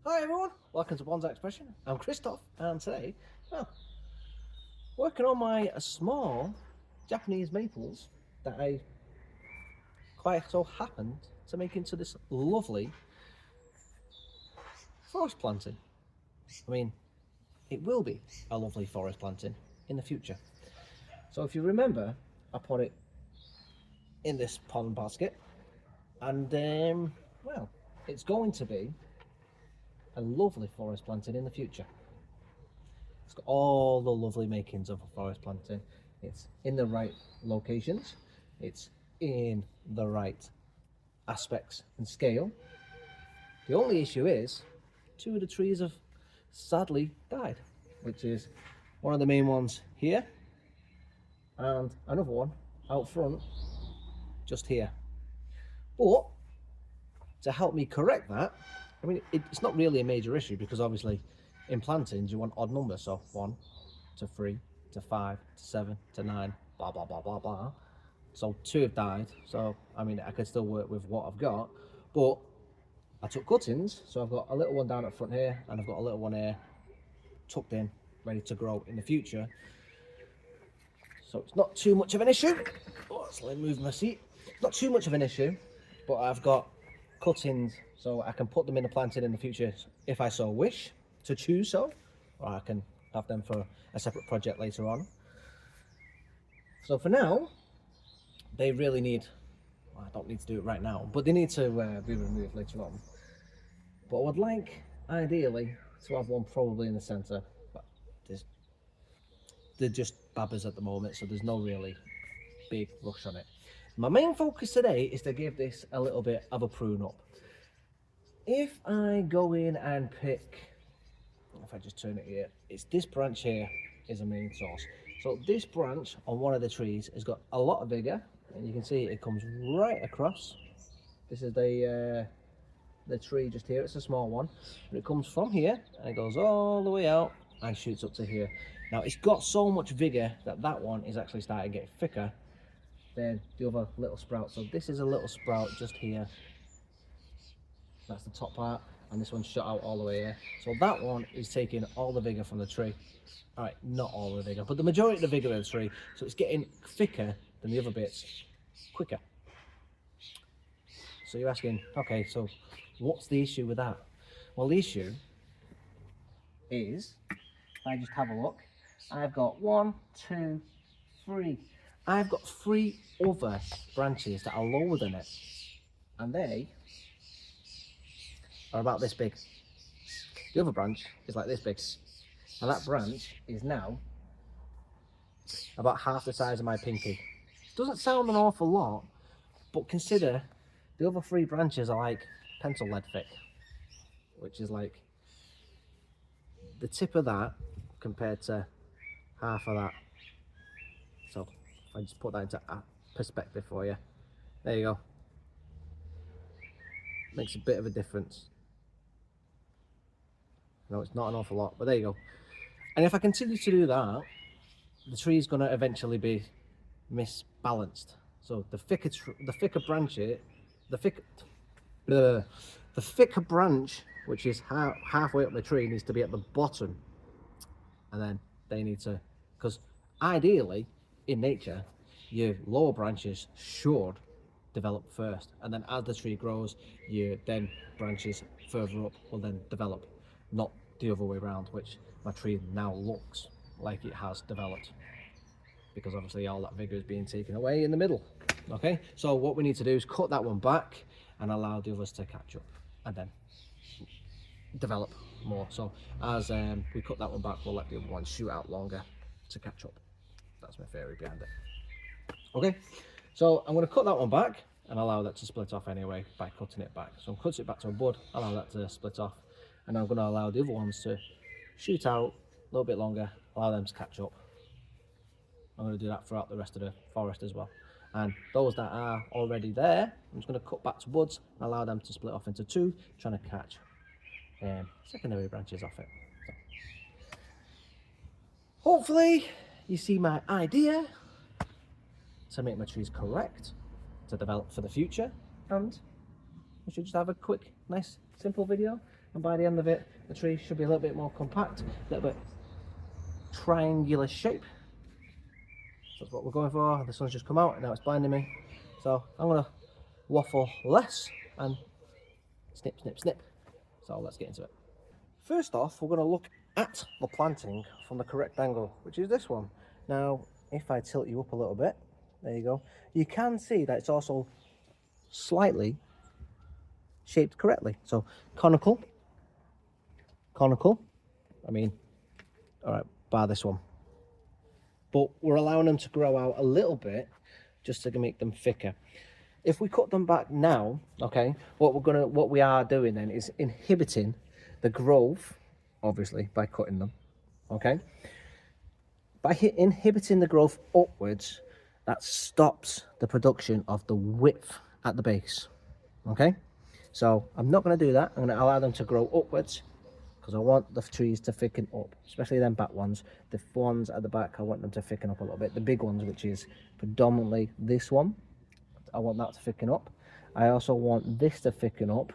Hi everyone, welcome to Bonsai Expression. I'm Christoph, and today, working on my small Japanese maples that I quite so happened to make into this lovely forest planting. I mean, it will be a lovely forest planting in the future. So if you remember, I put it in this pollen basket, and well, it's going to be a lovely forest planting in the future. It's got all the lovely makings of a forest planting. It's in the right locations, it's in the right aspects and scale. The only issue is two of the trees have sadly died, which is one of the main ones here and another one out front just here. But to help me correct that, I mean, it's not really a major issue because obviously in plantings you want odd numbers, so 1 to 3 to 5 to 7 to 9, blah blah blah blah blah. So 2 have died, so I mean I could still work with what I've got, but I took cuttings, so I've got a little one down at front here and I've got a little one here tucked in, ready to grow in the future. So it's not too much of an issue. Oh, let me move my seat. Not too much of an issue, but I've got cuttings so I can put them in the planting in the future if I so wish to choose so, or I can have them for a separate project later on. So for now, they really need, well, I don't need to do it right now, but they need to be removed later on. But I would like, ideally, to have one probably in the centre, but they're just babbers at the moment, so there's no really big rush on it. My main focus today is to give this a little bit of a prune up. If I go in and pick, if I just turn it here, it's this branch here is a main source. So this branch on one of the trees has got a lot of vigour, and you can see it comes right across. This is the tree just here, it's a small one, and it comes from here and it goes all the way out and shoots up to here. Now it's got so much vigour that that one is actually starting to get thicker than the other little sprout. So this is a little sprout just here, that's the top part, and this one's shot out all the way here. So that one is taking all the vigour from the tree. All right, not all the vigour, but the majority of the vigour of the tree, so it's getting thicker than the other bits quicker. So you're asking, okay, so what's the issue with that? Well, the issue is, if I just have a look, I've got 1, 2, 3. I've got 3 other branches that are lower than it, and they are about this big. The other branch is like this big, and that branch is now about half the size of my pinky. Doesn't sound an awful lot, but consider the other 3 branches are like pencil lead thick, which is like the tip of that compared to half of that. So if I just put that into perspective for you, there you go. Makes a bit of a difference. No, it's not an awful lot, but there you go. And if I continue to do that, the tree is going to eventually be misbalanced. So the thicker branch, the thicker branch, which is halfway up the tree, needs to be at the bottom, and then they need to, because ideally in nature your lower branches should develop first, and then as the tree grows your then branches further up will then develop, not the other way around, which my tree now looks like it has developed, because obviously all that vigour is being taken away in the middle. Okay, so what we need to do is cut that one back and allow the others to catch up and then develop more. So as we cut that one back, we'll let the other one shoot out longer to catch up. That's my theory behind it. Okay, so I'm going to cut that one back and allow that to split off anyway by cutting it back. So I'm cutting it back to a bud, allow that to split off, and I'm going to allow the other ones to shoot out a little bit longer, allow them to catch up. I'm going to do that throughout the rest of the forest as well. And those that are already there, I'm just going to cut back to buds and allow them to split off into 2, trying to catch secondary branches off it. So, hopefully you see my idea to make my trees correct, to develop for the future, and we should just have a quick, nice, simple video. and by the end of it the tree should be a little bit more compact, a little bit triangular shape. So that's what we're going for. The sun's just come out and now it's blinding me, so I'm gonna waffle less and snip snip snip. So let's get into it. First off, we're going to look at the planting from the correct angle, which is this one. Now if I tilt you up a little bit, there you go, you can see that it's also slightly shaped correctly. So conical, I mean, all right, bar this one, but we're allowing them to grow out a little bit just to make them thicker. If we cut them back now, okay, what we are doing then is inhibiting the growth, obviously, by cutting them, okay. By inhibiting the growth upwards, that stops the production of the width at the base, okay. So I'm not going to do that. I'm going to allow them to grow upwards because I want the trees to thicken up, especially them back ones. The ones at the back, I want them to thicken up a little bit. The big ones, which is predominantly this one, I want that to thicken up. I also want this to thicken up,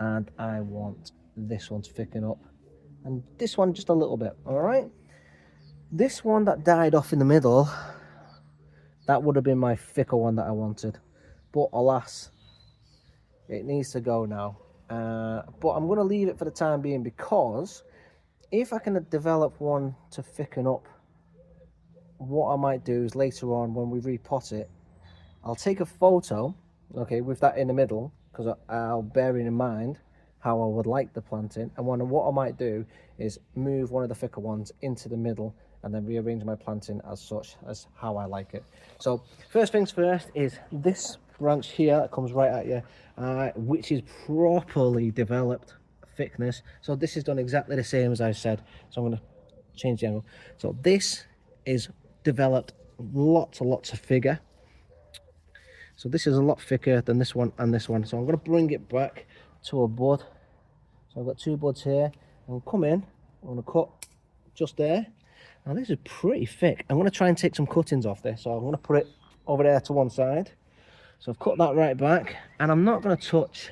and I want this one to thicken up, and this one just a little bit. All right, this one that died off in the middle, that would have been my thicker one that I wanted, but alas, it needs to go now. But I'm going to leave it for the time being, because if I can develop one to thicken up, what I might do is later on when we repot it, I'll take a photo, okay, with that in the middle, because I'll bear in mind how I would like the planting. And what I might do is move one of the thicker ones into the middle and then rearrange my planting as such as how I like it. So first things first is this branch here that comes right at you, which is properly developed thickness. So this is done exactly the same as I said. So I'm going to change the angle. So this is developed lots of figure. So this is a lot thicker than this one and this one. So I'm going to bring it back to a bud. So I've got two buds here. I'm going to come in, I'm going to cut just there. Now this is pretty thick. I'm going to try and take some cuttings off this. So I'm going to put it over there to one side. So I've cut that right back, and I'm not going to touch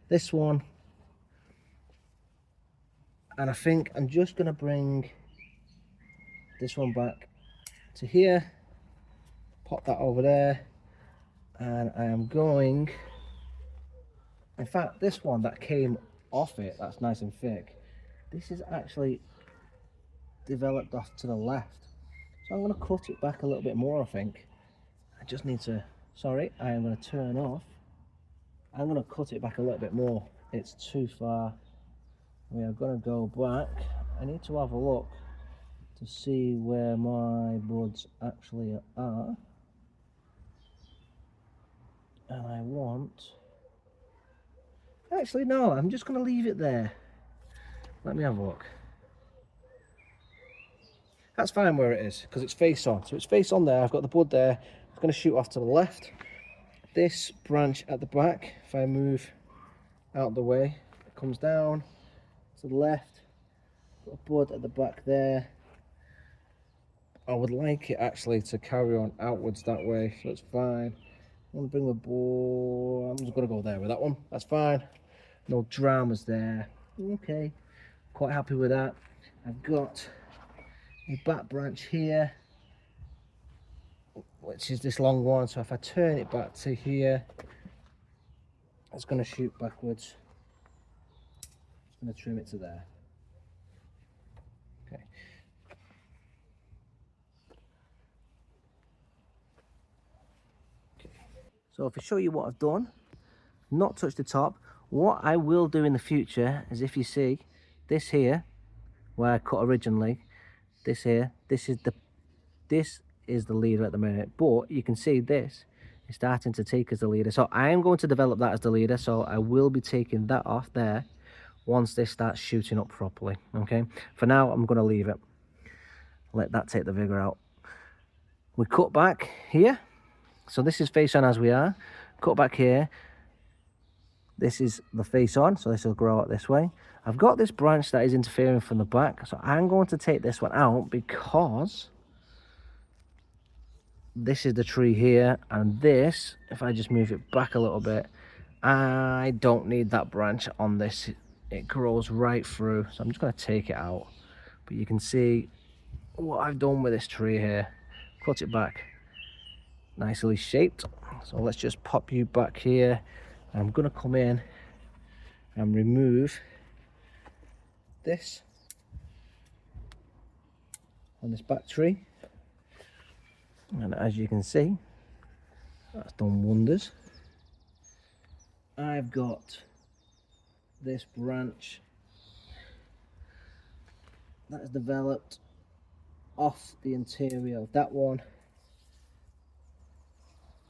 this one. And I think I'm just going to bring this one back to here, pop that over there, and I am going, in fact, this one that came off it, that's nice and thick, this is actually developed off to the left. So I'm going to cut it back a little bit more, I think. I just need to, sorry, I am going to turn off. I'm going to cut it back a little bit more. It's too far. We are going to go back. I need to have a look to see where my buds actually are. And I want, actually no, I'm just going to leave it there. Let me have a look. That's fine where it is, because it's face on. So it's face on there. I've got the bud there. It's going to shoot off to the left. This branch at the back, if I move out the way, it comes down to the left. Got a bud at the back there. I would like it actually to carry on outwards that way, so it's fine. I want to bring the ball. I'm just going to go there with that one. That's fine. No dramas there. Okay. Quite happy with that. I've got a back branch here, which is this long one. So if I turn it back to here, it's going to shoot backwards. I'm going to trim it to there. Okay. So if I show you what I've done, not touch the top. What I will do in the future is, if you see this here, where I cut originally, this here, this is the leader at the minute, but you can see this is starting to take as the leader. So I am going to develop that as the leader. So I will be taking that off there once this starts shooting up properly. Okay. For now, I'm going to leave it. Let that take the vigor out. We cut back here. So this is face on as we are. Cut back here. This is the face on, so this will grow out this way. I've got this branch that is interfering from the back, so I'm going to take this one out because this is the tree here, and this, if I just move it back a little bit, I don't need that branch on this it grows right through. So I'm just going to take it out, but you can see what I've done with this tree here. Cut it back nicely shaped. So let's just pop you back here. I'm going to come in and remove this on this back tree, and as you can see, that's done wonders. I've got this branch that has developed off the interior of that one,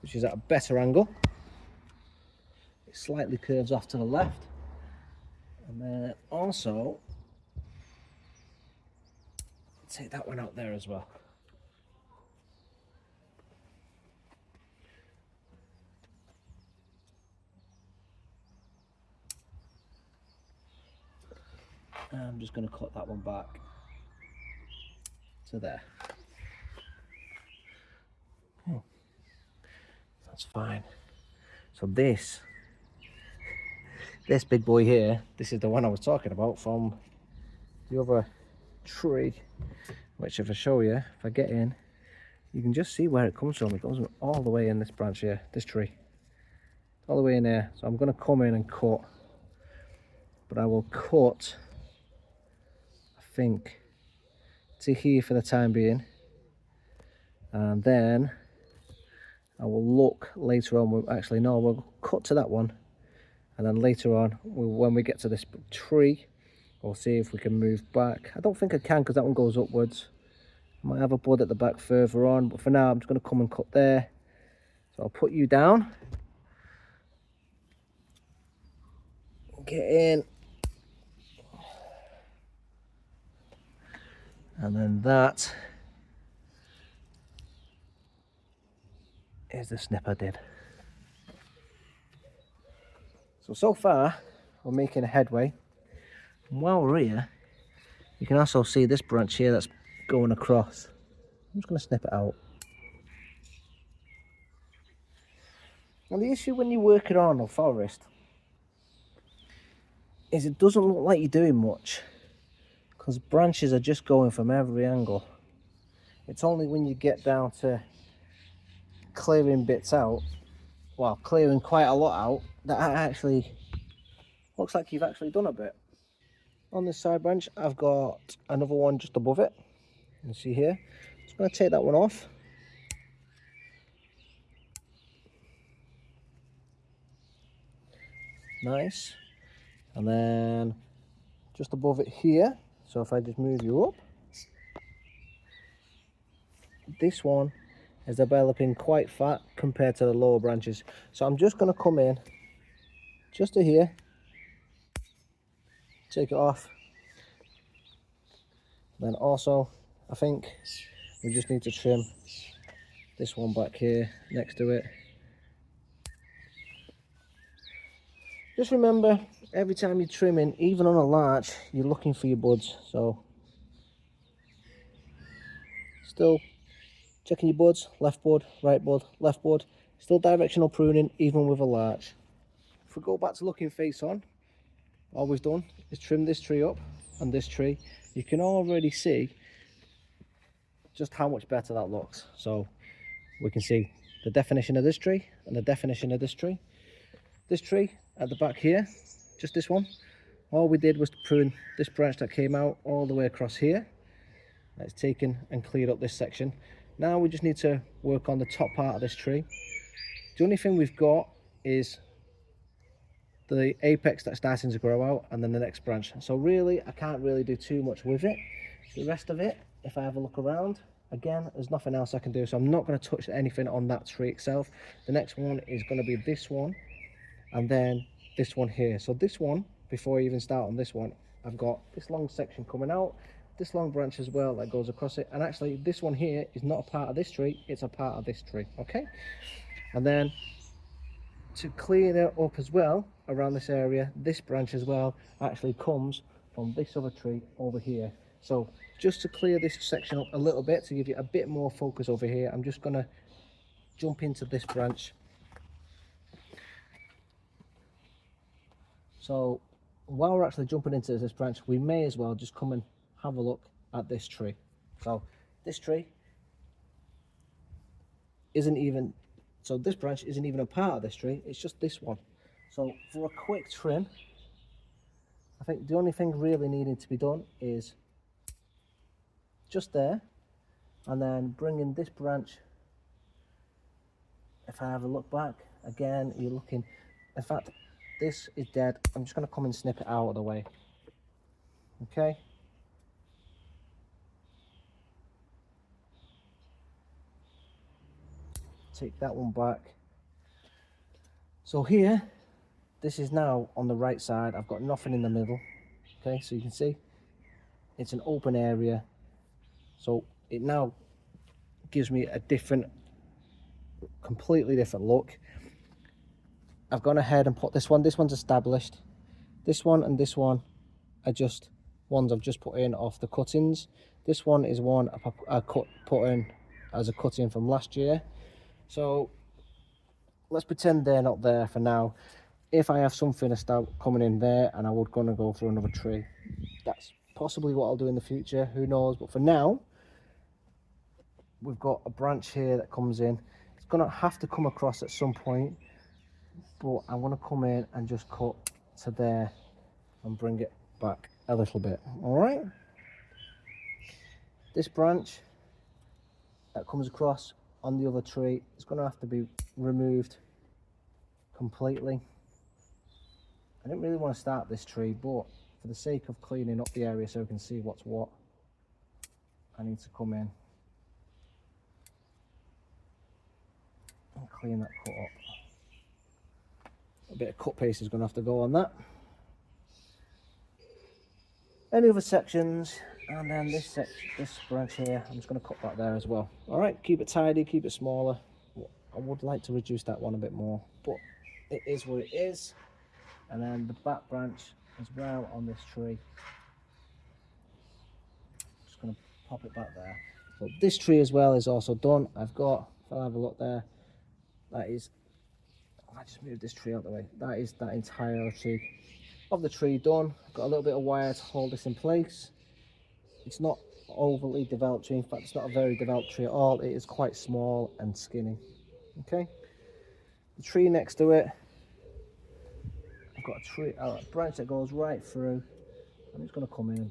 which is at a better angle. It slightly curves off to the left, and then also take that one out there as well. I'm just going to cut that one back to there. Oh, that's fine. So this big boy here, this is the one I was talking about from the other tree, which if I show you, if I get in, you can just see where it comes from. It goes all the way in this branch here, this tree, all the way in there. So I'm going to come in and cut, but I will cut, I think, to here for the time being, and then I will look later on. Actually no, we'll cut to that one, and then later on when we get to this tree, we'll see if we can move back. I don't think I can because that one goes upwards. I might have a bud at the back further on, but for now I'm just going to come and cut there. So I'll put you down, get in, and then that is the snip I did. So far we're making a headway, and while we're here you can also see this branch here that's going across. I'm just going to snip it out. And the issue when you're working on a forest is it doesn't look like you're doing much, because branches are just going from every angle. It's only when you get down to clearing bits out, well, clearing quite a lot out, that actually looks like you've actually done a bit. On this side branch I've got another one just above it, you can see here. I'm just going to take that one off. Nice. And then just above it here, so if I just move you up, this one is developing quite fat compared to the lower branches. So I'm just going to come in just to here, take it off. Then also I think we just need to trim this one back here next to it. Just remember, every time you're trimming, even on a larch, you're looking for your buds. So still checking your buds, left bud, right bud, left bud. Still directional pruning even with a larch. If we go back to looking face on, all we've done is trim this tree up and this tree. You can already see just how much better that looks. So we can see the definition of this tree and the definition of this tree. This tree at the back here, just this one, all we did was to prune this branch that came out all the way across here. It's taken and cleared up this section. Now we just need to work on the top part of this tree. The only thing we've got is the apex that's starting to grow out, and then the next branch. So really I can't really do too much with it. The rest of it, if I have a look around, again, there's nothing else I can do, so I'm not going to touch anything on that tree itself. The next one is going to be this one, and then this one here. So this one, before I even start on this one, I've got this long section coming out, this long branch as well that goes across it, and actually this one here is not a part of this tree, it's a part of this tree. Okay, and then to clear it up as well around this area, this branch as well actually comes from this other tree over here. So just to clear this section up a little bit, to give you a bit more focus over here, I'm just going to jump into this branch. So while we're actually jumping into this branch, we may as well just come and have a look at this tree. So this tree isn't even, so this branch isn't even a part of this tree, it's just this one. So for a quick trim, I think the only thing really needing to be done is just there, and then bringing this branch. If I have a look back, again, you're looking, in fact, this is dead. I'm just going to come and snip it out of the way. Okay. Take that one back. So here, this is now on the right side. I've got nothing in the middle. Okay, so you can see it's an open area. So it now gives me a different, completely different look. I've gone ahead and put this one. This one's established. This one and this one are just ones I've just put in off the cuttings. This one is one I put in as a cutting from last year. So let's pretend they're not there for now. If I have something coming in there and I would gonna go for another tree, that's possibly what I'll do in the future, who knows. But for now, we've got a branch here that comes in. It's gonna have to come across at some point, but I want to come in and just cut to there and bring it back a little bit. All right, this branch that comes across on the other tree is going to have to be removed completely. I didn't really want to start this tree, but for the sake of cleaning up the area so we can see what's what, I need to come in and clean that cut up. A bit of cut paste is going to have to go on that. Any other sections, and then this branch here, I'm just going to cut that there as well. All right, keep it tidy, keep it smaller. I would like to reduce that one a bit more, but it is what it is. And then the back branch as well on this tree. Just going to pop it back there. So this tree as well is also done. I've got, if I'll have a look there, that is, I just moved this tree out of the way. That is that entire tree of the tree done. I've got a little bit of wire to hold this in place. It's not overly developed tree. In fact, it's not a very developed tree at all. It is quite small and skinny. Okay. The tree next to it, I've got a branch that goes right through. I'm just going to come in,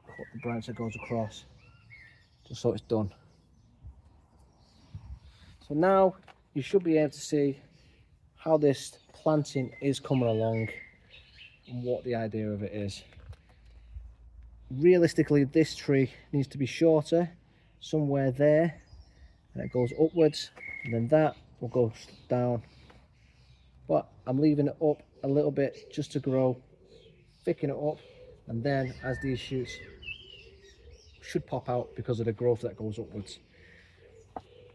cut the branch that goes across, just so it's done. So now you should be able to see how this planting is coming along and what the idea of it is. Realistically, this tree needs to be shorter, somewhere there, and it goes upwards, and then that will go down. But I'm leaving it up a little bit just to grow, thicken it up, and then as these shoots should pop out because of the growth that goes upwards.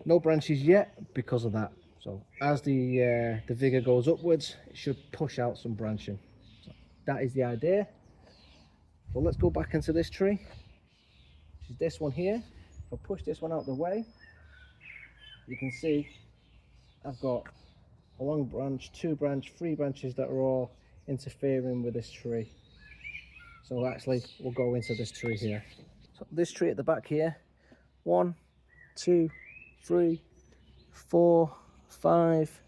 No branches yet because of that. So as the vigour goes upwards, it should push out some branching. So that is the idea. Well, let's go back into this tree, which is this one here. If I push this one out the way, you can see I've got a long branch, three branches that are all interfering with this tree. So actually, we'll go into this tree here. So this tree at the back here, 1, 2, 3, 4, 5,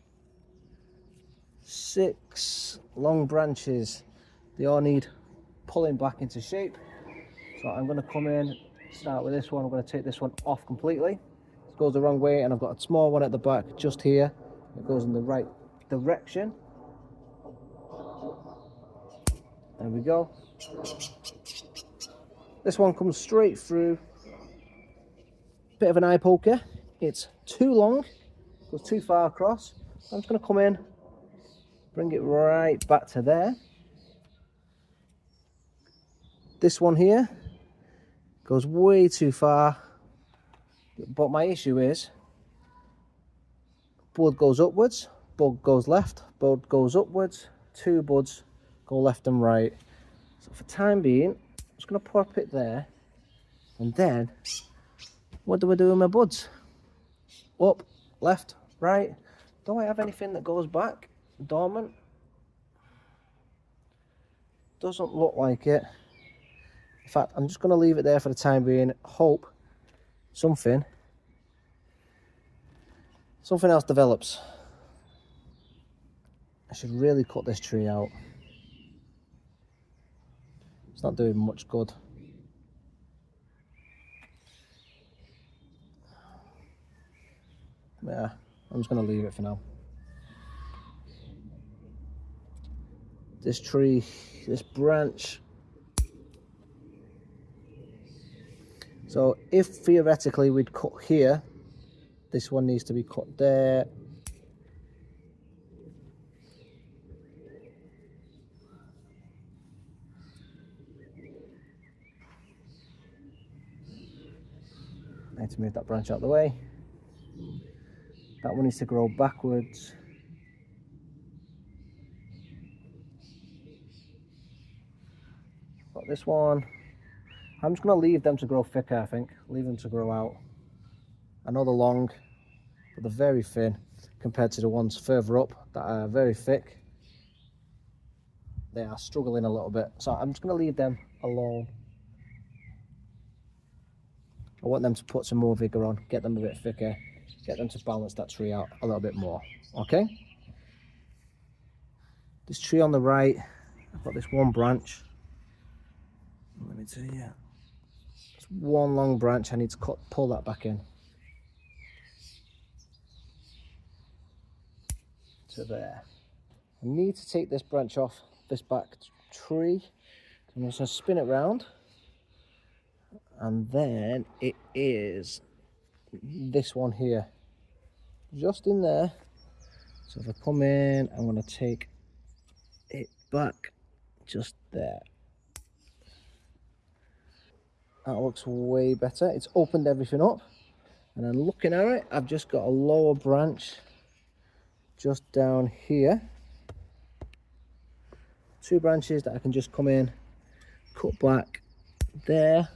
6 long branches. They all need pulling back into shape. So I'm going to come in, start with this one. I'm going to take this one off completely. It goes the wrong way, and I've got a small one at the back just here. It goes in the right direction. There we go. This one comes straight through. Bit of an eye poker. It's too long, goes too far across. I'm just going to come in, bring it right back to there. This one here goes way too far, but my issue is bud goes upwards, bud goes left, bud goes upwards, 2 buds go left and right. So for time being, I'm just going to pop it there, and then what do I do with my buds? Up, left, right. Do I have anything that goes back dormant? Doesn't look like it. In fact, I'm just going to leave it there for the time being. Hope something else develops. I should really cut this tree out. It's not doing much good. Yeah, I'm just going to leave it for now. This tree, this branch. So if theoretically we'd cut here, this one needs to be cut there. I need to move that branch out of the way. That one needs to grow backwards. Got this one. I'm just going to leave them to grow thicker, I think. Leave them to grow out. I know they're long, but they're very thin compared to the ones further up that are very thick. They are struggling a little bit. So I'm just going to leave them alone. I want them to put some more vigour on, get them a bit thicker, get them to balance that tree out a little bit more. Okay? This tree on the right, I've got this one branch. Let me tell you. It's one long branch. I need to pull that back in to there. I need to take this branch off this back tree. I'm just going to spin it round, and then it is this one here, just in there. So if I come in, I'm going to take it back just there. That looks way better. It's opened everything up, and then looking at it, I've just got a lower branch just down here. Two branches that I can just come in, cut back there,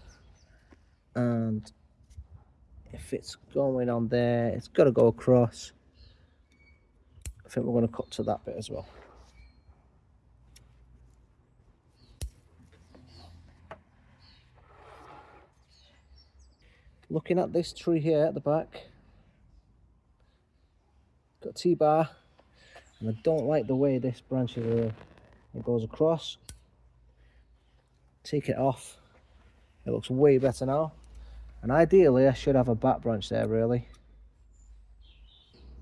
and if it's going on there, it's got to go across. I think we're going to cut to that bit as well. Looking at this tree here at the back, got a T-bar, and I don't like the way this branch is, it goes across. Take it off. It looks way better now. And ideally, I should have a back branch there, really.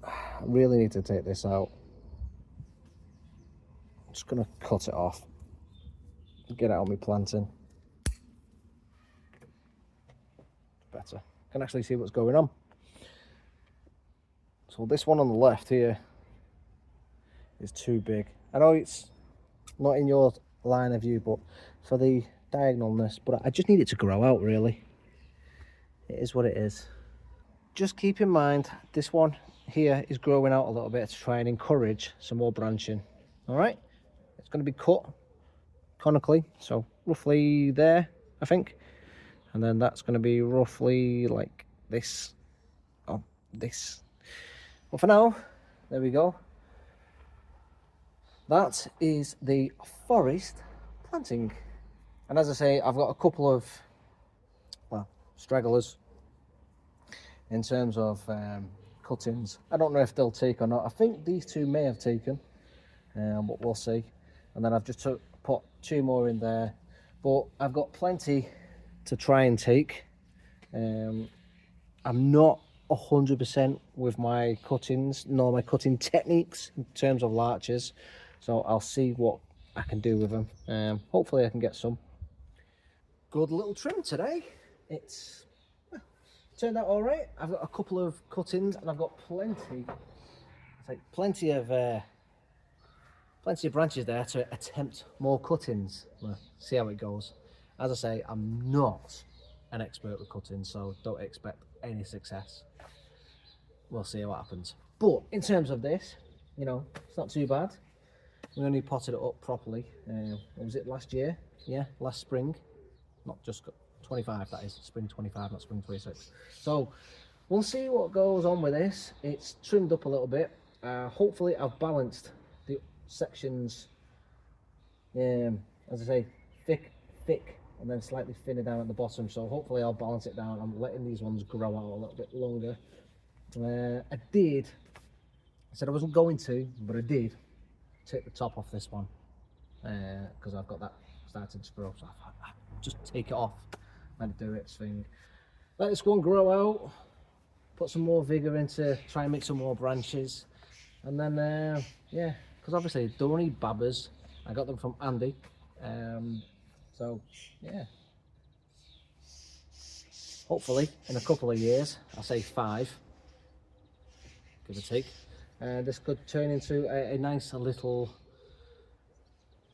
I really need to take this out. I'm just going to cut it off. Get it on my planting. Better. I can actually see what's going on. So this one on the left here is too big. I know it's not in your line of view, but for the diagonalness, but I just need it to grow out, really. It is what it is. Just keep in mind, this one here is growing out a little bit to try and encourage some more branching. All right, it's going to be cut conically, so roughly there, I think. And then that's going to be roughly like this, or this. But for now, there we go. That is the forest planting. And as I say, I've got a couple of, well, stragglers in terms of cuttings. I don't know if they'll take or not. I think these two may have taken, but we'll see. And then I've just put two more in there. But I've got plenty to try and take. I'm not 100% with my cuttings, nor my cutting techniques in terms of larches. So I'll see what I can do with them. Hopefully I can get some. Good little trim today. It's turned out all right. I've got a couple of cuttings, and I've got plenty of branches there to attempt more cuttings. We'll see how it goes. As I say, I'm not an expert with cuttings, so don't expect any success. We'll see what happens. But in terms of this, you know, it's not too bad. We only potted it up properly. What was it, last year? Yeah, last spring. Not just 25, that is. Spring 25, not spring 26. So we'll see what goes on with this. It's trimmed up a little bit. Hopefully I've balanced the sections a as I say, thick, and then slightly thinner down at the bottom. So hopefully I'll balance it down. I'm letting these ones grow out a little bit longer. I said I wasn't going to, but I did take the top off this one because I've got that starting to grow. So I just take it off, let it do its thing. Let this one grow out, put some more vigour into, try and make some more branches, and then yeah, because obviously don't need babbers. I got them from Andy, so yeah. Hopefully in a couple of years, I'll say 5, give or take, this could turn into a nice little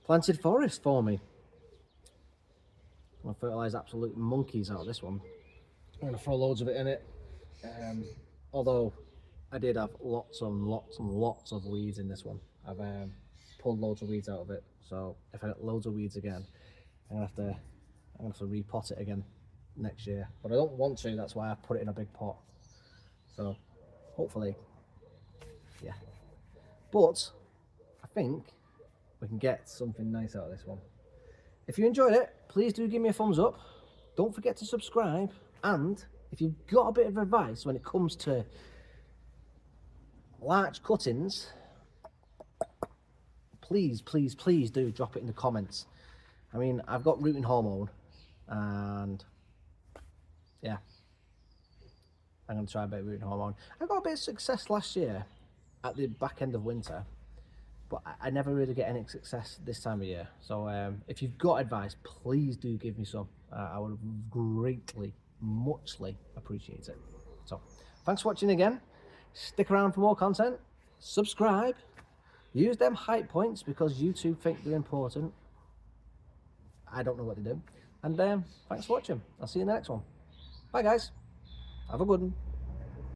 planted forest for me. I'm gonna fertilise absolute monkeys out of this one. I'm gonna throw loads of it in it. Although I did have lots and lots of weeds in this one. I've pulled loads of weeds out of it. So if I get loads of weeds again, I'm gonna have to repot it again next year. But I don't want to. That's why I put it in a big pot. So hopefully, yeah. But I think we can get something nice out of this one. If you enjoyed it, please do give me a thumbs up. Don't forget to subscribe. And if you've got a bit of advice when it comes to larch cuttings, please do drop it in the comments. I mean, I've got rooting hormone, and yeah, I'm going to try a bit of rooting hormone. I got a bit of success last year at the back end of winter, but I never really get any success this time of year. So if you've got advice, please do give me some. I would greatly, muchly appreciate it. So thanks for watching again. Stick around for more content. Subscribe. Use them height points because YouTube think they're important. I don't know what they do. And thanks for watching. I'll see you in the next one. Bye guys. Have a good one.